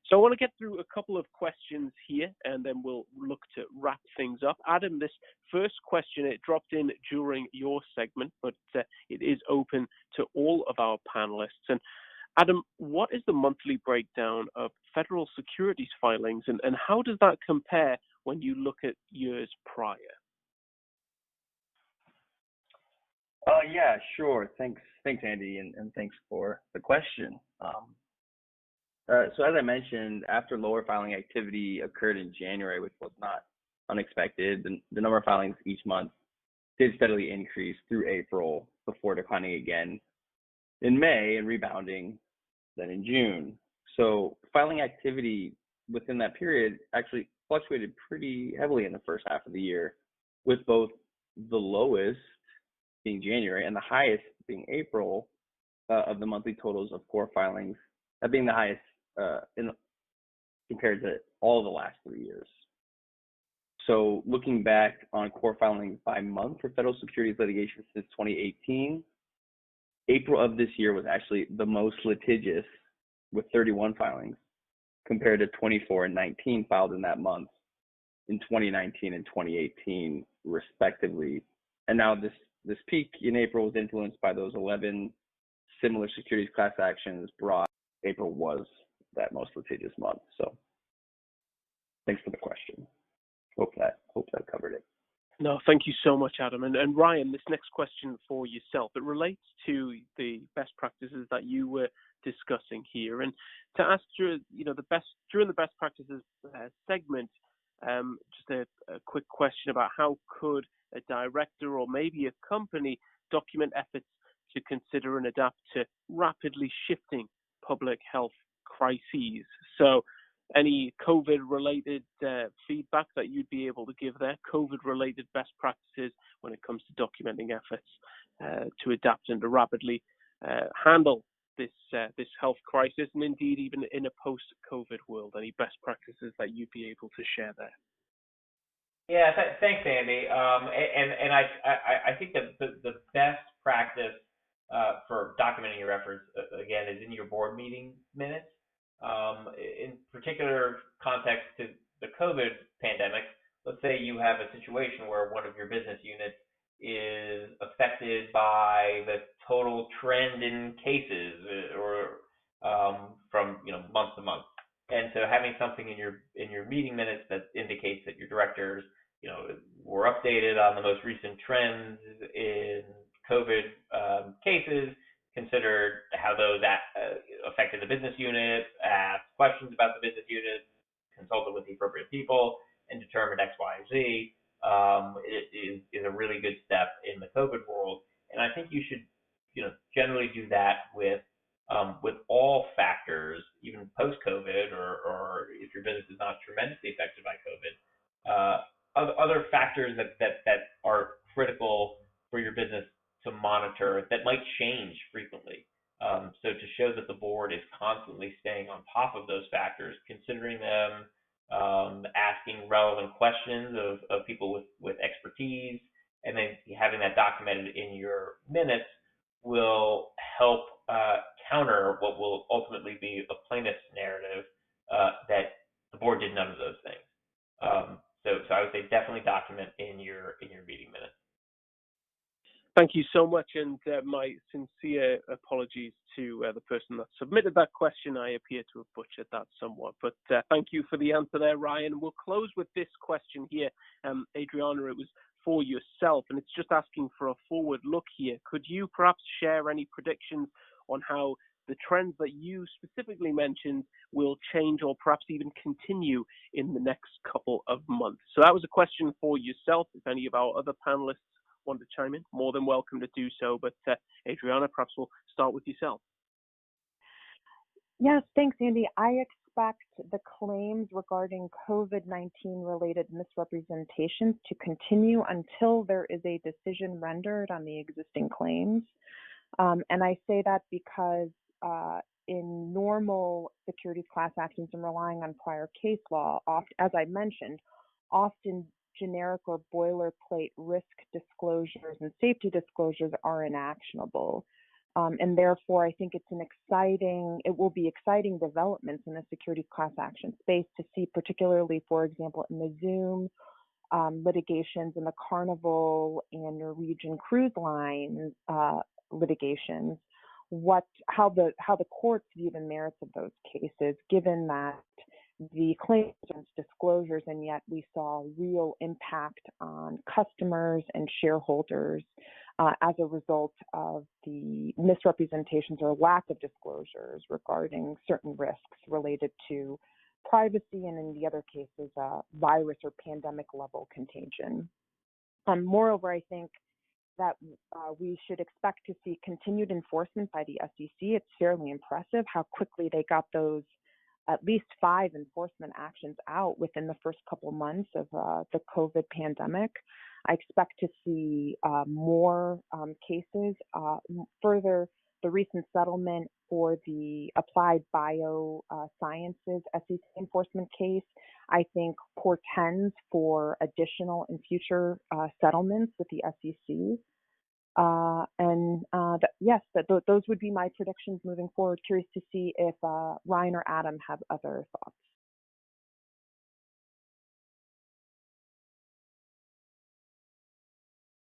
So I want to get through a couple of questions here, and then we'll look to wrap things up. Adam, this first question, it dropped in during your segment, but it is open to all of our panelists. And Adam, what is the monthly breakdown of federal securities filings, and how does that compare when you look at years prior? Yeah, sure. Thanks, Andy, and thanks for the question. So as I mentioned, after lower filing activity occurred in January, which was not unexpected, the number of filings each month did steadily increase through April before declining again in May and rebounding then in June. So filing activity within that period actually fluctuated pretty heavily in the first half of the year, with both the lowest being January and the highest being April of the monthly totals of core filings, that being the highest compared to all the last 3 years. So looking back on core filings by month for federal securities litigation since 2018, April of this year was actually the most litigious with 31 filings compared to 24 and 19 filed in that month in 2019 and 2018 respectively. And now this peak in April was influenced by those 11 similar securities class actions brought. April was that most litigious month. So thanks for the question. Hope that covered it. No, thank you so much, Adam. And Ryan, this next question for yourself, it relates to the best practices that you were discussing here. And to ask during the best practices segment, just a quick question about how could a director or maybe a company document efforts to consider and adapt to rapidly shifting public health crises. So any COVID-related feedback that you'd be able to give there, COVID-related best practices when it comes to documenting efforts to adapt and to rapidly handle this health crisis, and indeed even in a post-COVID world, any best practices that you'd be able to share there? Yeah, thanks, Andy. And I think that the best practice for documenting your efforts, again, is in your board meeting minutes. In particular context to the COVID pandemic, let's say you have a situation where one of your business units is affected by the total trend in cases or from month to month. And so having something in your meeting minutes that indicates that your directors were updated on the most recent trends in COVID cases, considered how those affected the business unit, asked questions about the business unit, consulted with the appropriate people, and determined X, Y, and Z. It is a really good step in the COVID world, and I think you should, generally do that with all factors, even post-COVID, or if your business is not tremendously affected by COVID. Other factors that are critical for your business to monitor that might change frequently. So to show that the board is constantly staying on top of those factors, considering them, asking relevant questions of people with expertise, and then having that documented in your minutes will help counter what will ultimately be a plaintiff's narrative that the board did none of those things. So I would say definitely document in your meeting minutes. Thank you so much, and my sincere apologies to the person that submitted that question. I appear to have butchered that somewhat, but thank you for the answer there, Ryan. We'll close with this question here. Adriana, it was for yourself, and it's just asking for a forward look here. Could you perhaps share any predictions on how the trends that you specifically mentioned will change or perhaps even continue in the next couple of months? So that was a question for yourself. If any of our other panelists want to chime in, more than welcome to do so. But Adriana, perhaps we'll start with yourself. Yes, thanks, Andy. I expect the claims regarding COVID-19 related misrepresentations to continue until there is a decision rendered on the existing claims. And I say that because in normal securities class actions and relying on prior case law, as I mentioned, often generic or boilerplate risk disclosures and safety disclosures are inactionable. And therefore, I think it will be exciting developments in the securities class action space to see, particularly, for example, in the Zoom litigations and the Carnival and Norwegian Cruise Line litigations, how the courts view the merits of those cases, given that the claims disclosures, and yet we saw real impact on customers and shareholders as a result of the misrepresentations or lack of disclosures regarding certain risks related to privacy, and in the other cases, virus or pandemic level contagion. Moreover, I think that we should expect to see continued enforcement by the SEC. It's fairly impressive how quickly they got those at least 5 enforcement actions out within the first couple months of the COVID pandemic. I expect to see more cases. Further, the recent settlement for the Applied Biosciences SEC enforcement case, I think, portends for additional and future settlements with the SEC. Yes, those would be my predictions moving forward. Curious to see if Ryan or Adam have other thoughts.